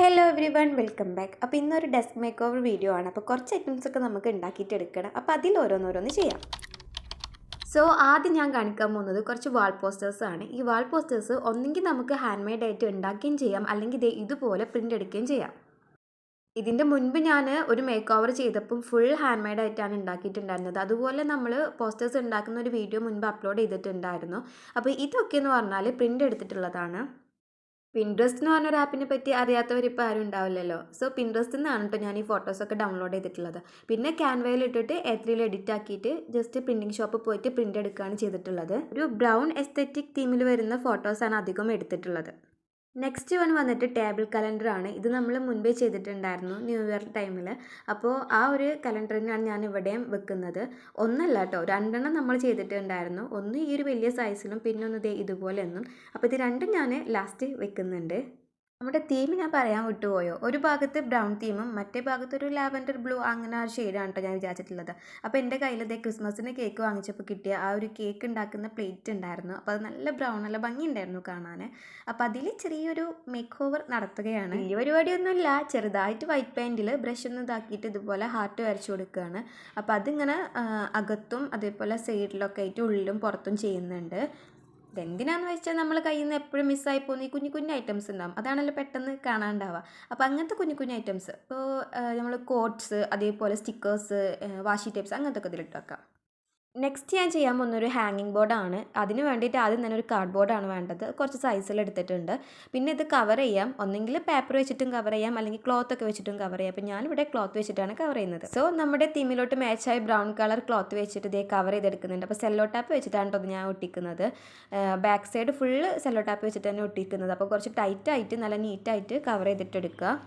Hello every one welcome back. അപ്പോൾ ഇന്നൊരു desk make over video ആണ്. അപ്പോൾ കുറച്ച് ഐറ്റംസ് ഒക്കെ നമുക്ക് ഉണ്ടാക്കിയിട്ട് എടുക്കണം. അപ്പോൾ അതിൽ ഓരോന്നോരോന്ന് ചെയ്യാം. സോ ആദ്യം ഞാൻ കാണിക്കാൻ പോകുന്നത് കുറച്ച് വാൾ പോസ്റ്റേഴ്സ് ആണ്. ഈ വാൾ പോസ്റ്റേഴ്സ് ഒന്നെങ്കിൽ നമുക്ക് ഹാൻഡ് മെയ്ഡ് ആയിട്ട് ഉണ്ടാക്കുകയും ചെയ്യാം, അല്ലെങ്കിൽ ഇതുപോലെ പ്രിൻ്റ് എടുക്കുകയും ചെയ്യാം. ഇതിൻ്റെ മുൻപ് ഞാൻ ഒരു മേക്ക് ഓവർ ചെയ്തപ്പം ഫുൾ ഹാൻഡ് മെയ്ഡ് ആയിട്ടാണ് ഉണ്ടാക്കിയിട്ടുണ്ടായിരുന്നത്. അതുപോലെ നമ്മൾ പോസ്റ്റേഴ്സ് ഉണ്ടാക്കുന്ന ഒരു വീഡിയോ മുൻപ് അപ്ലോഡ് ചെയ്തിട്ടുണ്ടായിരുന്നു. അപ്പോൾ ഇതൊക്കെ എന്ന് പറഞ്ഞാൽ പ്രിൻ്റ് എടുത്തിട്ടുള്ളതാണ്. പിൻട്രസ്റ്റ് എന്ന് പറഞ്ഞൊരു ആപ്പിനെ പറ്റി അറിയാത്തവരിപ്പോൾ ആരും ഉണ്ടാവില്ലല്ലോ. സോ പിൻട്രസ്റ്റിൽ നിന്നാണ് കേട്ടോ ഞാൻ ഈ ഫോട്ടോസൊക്കെ ഡൗൺലോഡ് ചെയ്തിട്ടുള്ളത്. പിന്നെ ക്യാൻവയിൽ ഇട്ടിട്ട് A3 എഡിറ്റ് ആക്കിയിട്ട് ജസ്റ്റ് പ്രിൻറ്റിങ് ഷോപ്പിൽ പോയിട്ട് പ്രിൻ്റ് എടുക്കുകയാണ് ചെയ്തിട്ടുള്ളത്. ഒരു ബ്രൗൺ എസ്തെറ്റിക് തീമിൽ വരുന്ന ഫോട്ടോസാണ് അധികം എടുത്തിട്ടുള്ളത്. നെക്സ്റ്റ് വന്നിട്ട് ടേബിൾ കലണ്ടറാണ്. ഇത് നമ്മൾ മുൻപേ ചെയ്തിട്ടുണ്ടായിരുന്നു ന്യൂ ഇയർ ടൈമിൽ. അപ്പോൾ ആ ഒരു കലണ്ടറിനാണ് ഞാൻ ഇവിടെയും വെക്കുന്നത്. ഒന്നല്ല കേട്ടോ, രണ്ടെണ്ണം നമ്മൾ ചെയ്തിട്ടുണ്ടായിരുന്നു. ഒന്ന് ഈ ഒരു വലിയ സൈസിലും പിന്നെ ഒന്ന് ഇതുപോലെ ഒന്നും. അപ്പോൾ ഇത് രണ്ടും ഞാൻ ലാസ്റ്റ് വെക്കുന്നുണ്ട്. നമ്മുടെ തീം ഞാൻ പറയാൻ വിട്ടുപോയോ, ഒരു ഭാഗത്ത് ബ്രൗൺ തീമും മറ്റേ ഭാഗത്ത് ഒരു ലാവൻഡർ ബ്ലൂ അങ്ങനെ ആ ഷെയ്ഡാണ് കേട്ടോ ഞാൻ വിചാരിച്ചിട്ടുള്ളത്. അപ്പോൾ എൻ്റെ കയ്യിൽ ക്രിസ്മസിന് കേക്ക് വാങ്ങിച്ചപ്പോൾ കിട്ടിയ ആ ഒരു കേക്ക് ഉണ്ടാക്കുന്ന പ്ലേറ്റ് ഉണ്ടായിരുന്നു. അപ്പോൾ അത് നല്ല ബ്രൗൺ, നല്ല ഭംഗിയുണ്ടായിരുന്നു കാണാൻ. അപ്പോൾ അതിൽ ചെറിയൊരു മേക്ക് ഓവർ നടത്തുകയാണ്. വലിയ പരിപാടിയൊന്നുമില്ല, ചെറുതായിട്ട് വൈറ്റ് പെയിൻറ്റിൽ ബ്രഷ് ഒന്ന് ഇതാക്കിയിട്ട് ഇതുപോലെ ഹാർട്ട് വരച്ചു കൊടുക്കുകയാണ്. അപ്പോൾ അതിങ്ങനെ അകത്തും അതേപോലെ സൈഡിലൊക്കെ ആയിട്ട് ഉള്ളിലും പുറത്തും ചെയ്യുന്നുണ്ട്. ഇതെന്തിനാന്ന് വെച്ചാൽ നമ്മൾ കയ്യിൽ നിന്ന് എപ്പോഴും മിസ്സായി പോകുന്ന ഈ കുഞ്ഞു കുഞ്ഞു ഐറ്റംസ് ഉണ്ടാകും, അതാണല്ലോ പെട്ടെന്ന് കാണാണ്ടാവുക. അപ്പോൾ അങ്ങനത്തെ കുഞ്ഞു കുഞ്ഞു ഐറ്റംസ് ഇപ്പോൾ നമ്മൾ കോട്ട്സ്, അതേപോലെ സ്റ്റിക്കേഴ്സ്, വാഷി ടേപ്സ് അങ്ങനത്തെ ഒക്കെ ഇതിലിട്ട് വെക്കാം. നെക്സ്റ്റ് ഞാൻ ചെയ്യാൻ പോകുന്നൊരു ഹാങ്ങിങ് ബോർഡാണ്. അതിന് വേണ്ടിയിട്ട് ആദ്യം തന്നെ ഒരു കാർഡ് ബോർഡാണ് വേണ്ടത്. കുറച്ച് സൈസിൽ എടുത്തിട്ടുണ്ട്. പിന്നെ ഇത് കവർ ചെയ്യാം, ഒന്നെങ്കിൽ പേപ്പർ വെച്ചിട്ടും കവർ ചെയ്യാം, അല്ലെങ്കിൽ ക്ലോത്ത് ഒക്കെ വെച്ചിട്ടും കവർ ചെയ്യാം. അപ്പോൾ ഞാനിവിടെ ക്ലോത്ത് വെച്ചിട്ടാണ് കവർ ചെയ്യുന്നത്. സോ നമ്മുടെ തീമിലോട്ട് മാച്ചായ ബ്രൗൺ കളർ ക്ലോത്ത് വെച്ചിട്ട് ഇതേ കവർ ചെയ്തെടുക്കുന്നുണ്ട്. അപ്പോൾ സെല്ലോ ടാപ്പ് വെച്ചിട്ടാണ് കേട്ടോ ഞാൻ ഒട്ടിക്കുന്നത്. Back side full cello tape വെച്ചിട്ട് തന്നെ ഒട്ടിക്കുന്നത്. അപ്പോൾ കുറച്ച് ടൈറ്റായിട്ട് നല്ല നീറ്റായിട്ട് കവർ ചെയ്തിട്ടെടുക്കുക.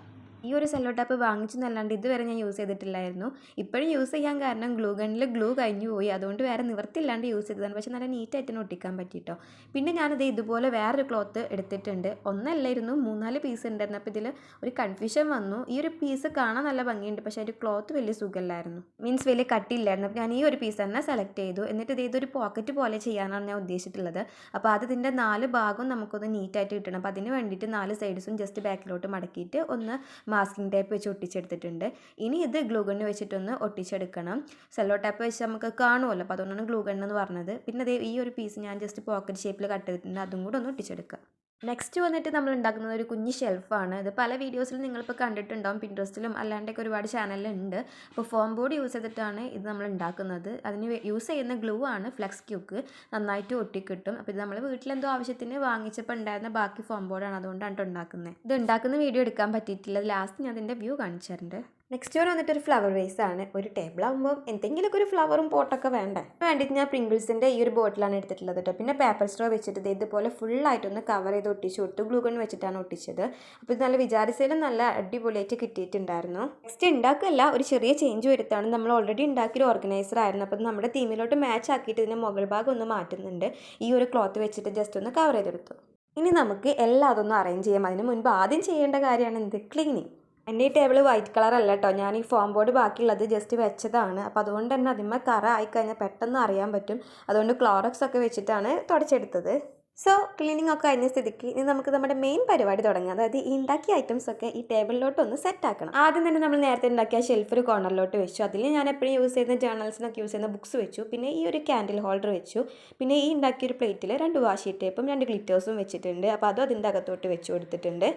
ഈ ഒരു സെല്ലോ ടാപ്പ് വാങ്ങിച്ചെന്നല്ലാണ്ട് ഇതുവരെ ഞാൻ യൂസ് ചെയ്തിട്ടില്ലായിരുന്നു. ഇപ്പോഴും യൂസ് ചെയ്യാൻ കാരണം ഗ്ലൂ ഗണ്ണിൽ ഗ്ലൂ കഴിഞ്ഞു പോയി, അതുകൊണ്ട് വേറെ നിവർത്തില്ലാണ്ട് യൂസ് ചെയ്തതാണ്. പക്ഷേ നല്ല നീറ്റായിട്ട് തന്നെ ഒട്ടിക്കാൻ പറ്റിയിട്ടോ. പിന്നെ ഞാനത് ഇതുപോലെ വേറൊരു ക്ലോത്ത് എടുത്തിട്ടുണ്ട്. ഒന്നല്ലായിരുന്നു, 3-4 പീസ് ഉണ്ടായിരുന്നു. അപ്പോൾ ഇതിൽ ഒരു കൺഫ്യൂഷൻ വന്നു. ഈ ഒരു പീസ് കാണാൻ നല്ല ഭംഗിയുണ്ട്, പക്ഷേ ഒരു ക്ലോത്ത് വലിയ സുഖമില്ലായിരുന്നു, മീൻസ് വലിയ കട്ടിയില്ലായിരുന്നു. അപ്പോൾ ഞാൻ ഈ ഒരു പീസ് തന്നെ സെലക്ട് ചെയ്തു. എന്നിട്ട് ഇതൊരു പോക്കറ്റ് പോലെ ചെയ്യാനാണ് ഞാൻ ഉദ്ദേശിച്ചിട്ടുള്ളത്. അപ്പോൾ അത് ഇതിൻ്റെ 4 ഭാഗവും നമുക്കൊന്ന് നീറ്റായിട്ട് കിട്ടണം. അപ്പോൾ അതിന് വേണ്ടിയിട്ട് 4 സൈഡ്സും ജസ്റ്റ് ബാക്കിലോട്ട് മടക്കിയിട്ട് ഒന്ന് മാസ്കിംഗ് ടേപ്പ് വെച്ച് ഒട്ടിച്ചെടുത്തിട്ടുണ്ട്. ഇനി ഇത് ഗ്ലൂ ഗണ്ണ് വെച്ചിട്ടൊന്ന് ഒട്ടിച്ചെടുക്കണം. സെല്ലോ ടാപ്പ് വെച്ച് നമുക്ക് കാണുമല്ലോ, അപ്പോൾ അതുകൊണ്ടാണ് ഗ്ലൂ ഗണ്ണ് എന്ന് പറഞ്ഞത്. പിന്നെ ഈ ഒരു പീസ് ഞാൻ ജസ്റ്റ് പോക്കറ്റ് ഷേപ്പിൽ കട്ട് ചെയ്തിട്ടുണ്ട്, അതും കൂടെ ഒന്ന് ഒട്ടിച്ചെടുക്കുക. നെക്സ്റ്റ് വന്നിട്ട് നമ്മൾ ഉണ്ടാക്കുന്നത് ഒരു കുഞ്ഞ് ഷെൽഫാണ്. ഇത് പല വീഡിയോസിലും നിങ്ങളിപ്പോൾ കണ്ടിട്ടുണ്ടാവും, പിൻട്രസ്റ്റിലും അല്ലാണ്ടൊക്കെ ഒരുപാട് ചാനലിലുണ്ട്. അപ്പോൾ ഫോം ബോർഡ് യൂസ് ചെയ്തിട്ടാണ് ഇത് നമ്മൾ ഉണ്ടാക്കുന്നത്. അതിന് യൂസ് ചെയ്യുന്ന ഗ്ലൂ ആണ് ഫ്ലെക്സ് ക്യൂക്ക്, നന്നായിട്ട് ഒട്ടിക്കിട്ടും. അപ്പോൾ ഇത് നമ്മൾ വീട്ടിലെന്തോ ആവശ്യത്തിന് വാങ്ങിച്ചപ്പോൾ ഉണ്ടായിരുന്ന ബാക്കി ഫോം ബോർഡാണ്, അതുകൊണ്ടാണ് ഉണ്ടാക്കുന്നത്. ഇത് ഉണ്ടാക്കുന്ന വീഡിയോ എടുക്കാൻ പറ്റിയിട്ടില്ല, ലാസ്റ്റ് ഞാൻ അതിൻ്റെ വ്യൂ കാണിച്ചു തരുന്നുണ്ട്. നെക്സ്റ്റ് വന്നിട്ട് ഒരു ഫ്ലവർ വേസ് ആണ്. ഒരു ടേബിൾ ആകുമ്പോൾ എന്തെങ്കിലുമൊക്കെ ഒരു ഫ്ലവറും പോട്ടൊക്കെ വേണ്ടേ. വേണ്ടിയിട്ട് ഞാൻ പ്രിങ്കിൾസിൻ്റെ ഈ ഒരു ബോട്ടിലാണ് എടുത്തിട്ടുള്ളത് കേട്ടോ. പിന്നെ പേപ്പർ സ്ട്രോ വെച്ചിട്ട് ഇതുപോലെ ഫുള്ളായിട്ടൊന്ന് കവർ ചെയ്ത് ഒട്ടിച്ചു കൊടുത്തു. ഗ്ലൂ ഗൺ വെച്ചിട്ടാണ് ഒട്ടിച്ചത്. അപ്പോൾ ഇത് നല്ല വിചാരിച്ചതിലും നല്ല അടിപൊളിയായിട്ട് കിട്ടിയിട്ടുണ്ടായിരുന്നു. നെക്സ്റ്റ് ഉണ്ടാക്കുകയല്ല, ഒരു ചെറിയ ചേഞ്ച് വരുത്താണ്. നമ്മൾ ഓൾറെഡി ഉണ്ടാക്കിയൊരു ഓർഗനൈസർ ആയിരുന്നു. അപ്പോൾ നമ്മുടെ തീമിലോട്ട് മാച്ച് ആക്കിയിട്ട് ഇതിൻ്റെ മുകൾ ഭാഗം ഒന്ന് മാറ്റുന്നുണ്ട്. ഈ ഒരു ക്ലോത്ത് വെച്ചിട്ട് ജസ്റ്റ് ഒന്ന് കവർ ചെയ്തെടുത്തു. ഇനി നമുക്ക് എല്ലാം അതൊന്ന് അറേഞ്ച് ചെയ്യാം. അതിന് മുൻപ് ആദ്യം ചെയ്യേണ്ട കാര്യമാണ് എന്ത്, ക്ലീനിങ്. എൻ്റെ ഈ ടേബിൾ വൈറ്റ് കളർ അല്ല കേട്ടോ, ഞാൻ ഈ ഫോം ബോർഡ് ബാക്കിയുള്ളത് ജസ്റ്റ് വെച്ചതാണ്. അപ്പോൾ അതുകൊണ്ട് തന്നെ അതിന്മേൽ കറ ആയിക്കഴിഞ്ഞാൽ പെട്ടെന്ന് അറിയാൻ പറ്റും. അതുകൊണ്ട് ക്ലോറക്സ് ഒക്കെ വെച്ചിട്ടാണ് തുടച്ചെടുത്തത്. സോ ക്ലീനിങ് ഒക്കെ കഴിഞ്ഞ സ്ഥിതിക്ക് ഇനി നമുക്ക് നമ്മുടെ മെയിൻ പരിപാടി തുടങ്ങാം. അതായത് ഈ ഉണ്ടാക്കിയ ഐറ്റംസ് ഒക്കെ ഈ ടേബിളിലോട്ടൊന്ന് സെറ്റ് ആക്കണം. ആദ്യം തന്നെ നമ്മൾ നേരത്തെ ഉണ്ടാക്കിയ ഷെൽഫ് ഒരു കോർണറിലോട്ട് വെച്ചു. അതിൽ ഞാൻ എപ്പോഴും യൂസ് ചെയ്യുന്ന ജേർണൽസിനൊക്കെ യൂസ് ചെയ്യുന്ന ബുക്സ് വെച്ചു. പിന്നെ ഈ ഒരു ക്യാൻഡിൽ ഹോൾഡർ വെച്ചു. പിന്നെ ഈ ഉണ്ടാക്കിയൊരു പ്ലേറ്റിൽ 2 വാഷി ടേപ്പും 2 ഗ്ലിറ്റേഴ്സും വെച്ചിട്ടുണ്ട്. അപ്പോൾ അതും അതിൻ്റെ അകത്തോട്ട് വെച്ച് കൊടുത്തിട്ടുണ്ട്.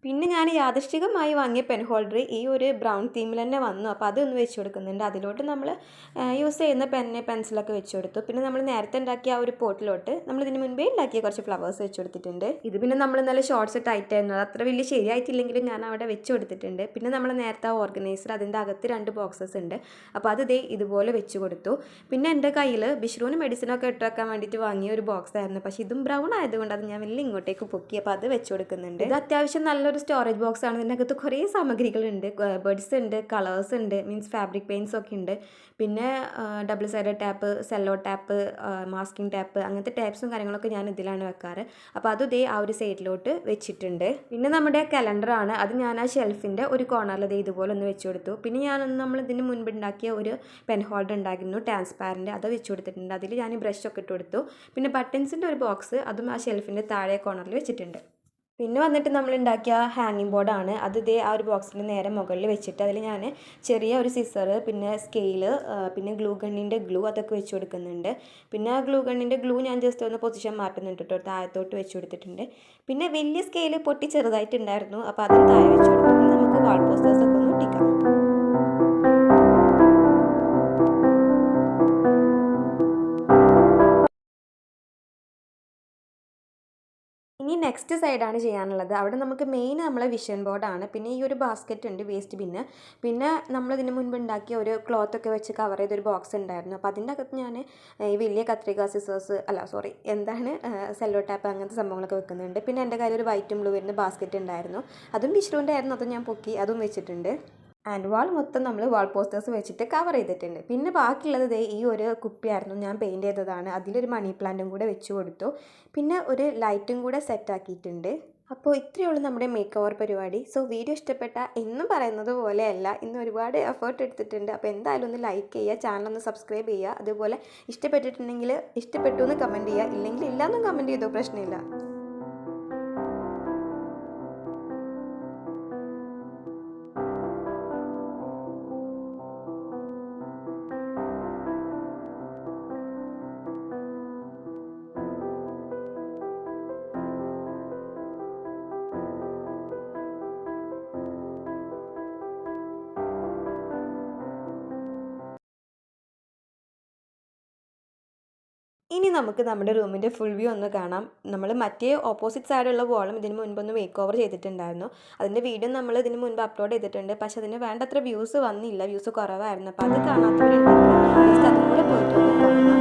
പിന്നെ ഞാൻ യാദൃശ്ചികമായി വാങ്ങിയ പെൻ ഹോൾഡർ ഈ ഒരു ബ്രൗൺ തീമിൽ തന്നെ വന്നു. അപ്പോൾ അതൊന്ന് വെച്ച് കൊടുക്കുന്നുണ്ട്. അതിലോട്ട് നമ്മൾ യൂസ് ചെയ്യുന്ന പെൻസിലൊക്കെ വെച്ച് കൊടുത്തു. പിന്നെ നമ്മൾ നേരത്തെ ഉണ്ടാക്കിയ ആ ഒരു പോട്ടിലോട്ട് നമ്മൾ ഇതിന് മുൻപേ ഉണ്ടാക്കിയ കുറച്ച് ഫ്ലവേഴ്സ് വെച്ച് കൊടുത്തിട്ടുണ്ട്. ഇത് പിന്നെ നമ്മൾ നല്ല ഷോർട്ട്സ് ടൈറ്റ് ആയിരുന്നു, അത് അത്ര വലിയ ശരിയായിട്ടില്ലെങ്കിലും ഞാൻ അവിടെ വെച്ച് കൊടുത്തിട്ടുണ്ട്. പിന്നെ നമ്മൾ നേരത്തെ ആ ഓർഗനൈസർ, അതിൻ്റെ അകത്ത് 2 ബോക്സസ് ഉണ്ട്. അപ്പോൾ അത് ഇതുപോലെ വെച്ച് കൊടുത്തു. പിന്നെ എൻ്റെ കയ്യിൽ ബിഷ്റൂന് മെഡിസിനൊക്കെ ഇട്ട് വെക്കാൻ വേണ്ടിയിട്ട് വാങ്ങിയ ഒരു ബോക്സ് ആയിരുന്നു. പക്ഷേ ഇതും ബ്രൗൺ ആയതുകൊണ്ട് അത് ഞാൻ വലിയ ഇങ്ങോട്ടേക്ക് പൊക്കി. അപ്പോൾ അത് വെച്ച് കൊടുക്കുന്നുണ്ട്. ഇത് അത്യാവശ്യം നല്ലൊരു സ്റ്റോറേജ് ബോക്സ് ആണ്. ഇതിൻ്റെ അകത്ത് കുറേ സാമഗ്രികളുണ്ട്. ബഡ്സ് ഉണ്ട്, കളേഴ്സ് ഉണ്ട്, മീൻസ് ഫാബ്രിക് പെയിൻറ്റ്സ് ഒക്കെ ഉണ്ട്. പിന്നെ double sided tap, Cello tap, masking tap, അങ്ങനത്തെ ടാപ്സും കാര്യങ്ങളൊക്കെ ഞാൻ ഇതിലാണ് വെക്കാറ്. അപ്പോൾ അത് ആ ഒരു സൈഡിലോട്ട് വെച്ചിട്ടുണ്ട്. പിന്നെ നമ്മുടെ കലണ്ടറാണ്. അത് ഞാൻ ആ ഷെൽഫിൻ്റെ ഒരു കോർണറിൽ ഇതുപോലെ ഒന്ന് വെച്ച് കൊടുത്തു. പിന്നെ നമ്മൾ ഇതിന് മുൻപ് ഉണ്ടാക്കിയ ഒരു പെൻ ഹോൾഡർ ഉണ്ടായിരുന്നു ട്രാൻസ്പാരൻ്റ്, അത് വെച്ച് കൊടുത്തിട്ടുണ്ട്. അതിൽ ഞാൻ ബ്രഷൊക്കെ ഇട്ട് കൊടുത്തു. പിന്നെ ബട്ടൺസിൻ്റെ ഒരു ബോക്സ്, അതും ആ ഷെൽഫിൻ്റെ താഴെ കോർണറിൽ വെച്ചിട്ടുണ്ട്. പിന്നെ വന്നിട്ട് നമ്മൾ ഉണ്ടാക്കിയ ഹാങ്ങിങ് ബോർഡാണ്. അത് ഇതേ ആ ഒരു ബോക്സിൻ്റെ നേരെ മുകളിൽ വെച്ചിട്ട് അതിൽ ഞാൻ ചെറിയ ഒരു സിസറ്, പിന്നെ സ്കെയില്, പിന്നെ ഗ്ലൂ ഗണ്ണിൻ്റെ ഗ്ലൂ അതൊക്കെ വെച്ച് കൊടുക്കുന്നുണ്ട്. പിന്നെ ആ ഗ്ലൂ ഗണ്ണിൻ്റെ ഗ്ലൂ ഞാൻ ജസ്റ്റ് ഒന്ന് പൊസിഷൻ മാറ്റുന്നുണ്ട് കേട്ടോ, താഴത്തോട്ട് വെച്ച് കൊടുത്തിട്ടുണ്ട്. പിന്നെ വലിയ സ്കെയില് പൊട്ടി ചെറുതായിട്ടുണ്ടായിരുന്നു, അപ്പോൾ അതും താഴെ വെച്ച് കൊടുത്തു. നമുക്ക് വാൾ പോസ്റ്റേഴ്സൊക്കെ ഒന്ന് ഒട്ടിക്കാം. ഇനി നെക്സ്റ്റ് സൈഡാണ് ചെയ്യാനുള്ളത്. അവിടെ നമുക്ക് മെയിൻ നമ്മളെ വിഷൻ ബോർഡാണ്. പിന്നെ ഈ ഒരു ബാസ്ക്കറ്റ് ഉണ്ട്, വേസ്റ്റ് ബിന്ന്. പിന്നെ നമ്മളിതിന് മുൻപ് ഉണ്ടാക്കിയ ഒരു ക്ലോത്തൊക്കെ വെച്ച് കവർ ചെയ്തൊരു ബോക്സ് ഉണ്ടായിരുന്നു. അപ്പോൾ അതിൻ്റെ അകത്ത് ഞാൻ ഈ വലിയ കത്രിക, സിസേഴ്സ് സെല്ലോ ടാപ്പ് അങ്ങനത്തെ സംഭവങ്ങളൊക്കെ വെക്കുന്നുണ്ട്. പിന്നെ എൻ്റെ കയ്യിൽ ഒരു വൈറ്റും ബ്ലൂ വരുന്ന ബാസ്ക്കറ്റ് ഉണ്ടായിരുന്നു. അതും വിഷ്ണുവിൻ്റെ ആയിരുന്നു, അതും ഞാൻ പൊക്കി അതും വെച്ചിട്ടുണ്ട്. ആൻഡ് വാൾ മൊത്തം നമ്മൾ വാൾ പോസ്റ്റേഴ്സ് വെച്ചിട്ട് കവർ ചെയ്തിട്ടുണ്ട്. പിന്നെ ബാക്കിയുള്ളത് ദേ ഈ ഒരു കുപ്പിയായിരുന്നു, ഞാൻ പെയിൻറ്റ് ചെയ്തതാണ്. അതിലൊരു മണി പ്ലാന്റും കൂടെ വെച്ച് കൊടുത്തു. പിന്നെ ഒരു ലൈറ്റും കൂടെ സെറ്റാക്കിയിട്ടുണ്ട്. അപ്പോൾ ഇത്രയേ ഉള്ളൂ നമ്മുടെ മേക്ക് ഓവർ പരിപാടി. സോ വീഡിയോ ഇഷ്ടപ്പെട്ട എന്നും പറയുന്നത് പോലെയല്ല, ഇന്ന് ഒരുപാട് എഫേർട്ട് എടുത്തിട്ടുണ്ട്. അപ്പോൾ എന്തായാലും ഒന്ന് ലൈക്ക് ചെയ്യുക, ചാനലൊന്ന് സബ്സ്ക്രൈബ് ചെയ്യുക. അതുപോലെ ഇഷ്ടപ്പെട്ടിട്ടുണ്ടെങ്കിൽ ഇഷ്ടപ്പെട്ടു എന്ന് കമൻറ്റ് ചെയ്യുക, ഇല്ലെങ്കിൽ ഇല്ലയെന്നും കമൻറ്റ് ചെയ്തോ, പ്രശ്നമില്ല. ഇനി നമുക്ക് നമ്മുടെ റൂമിൻ്റെ ഫുൾ വ്യൂ ഒന്ന് കാണാം. നമ്മൾ മറ്റേ ഓപ്പോസിറ്റ് സൈഡുള്ള വോളും ഇതിന് മുൻപൊന്ന് മേക്ക് ഓവർ ചെയ്തിട്ടുണ്ടായിരുന്നു. അതിൻ്റെ വീഡിയോ നമ്മൾ ഇതിന് മുൻപ് അപ്ലോഡ് ചെയ്തിട്ടുണ്ട്. പക്ഷേ അതിന് വേണ്ടത്ര വ്യൂസ് വന്നില്ല, വ്യൂസ് കുറവായിരുന്നു. അപ്പോൾ അത് കാണാത്തവരുണ്ടെങ്കിൽ ജസ്റ്റ് അതും കൂടെ പോയിട്ടൊന്ന് കാണാം.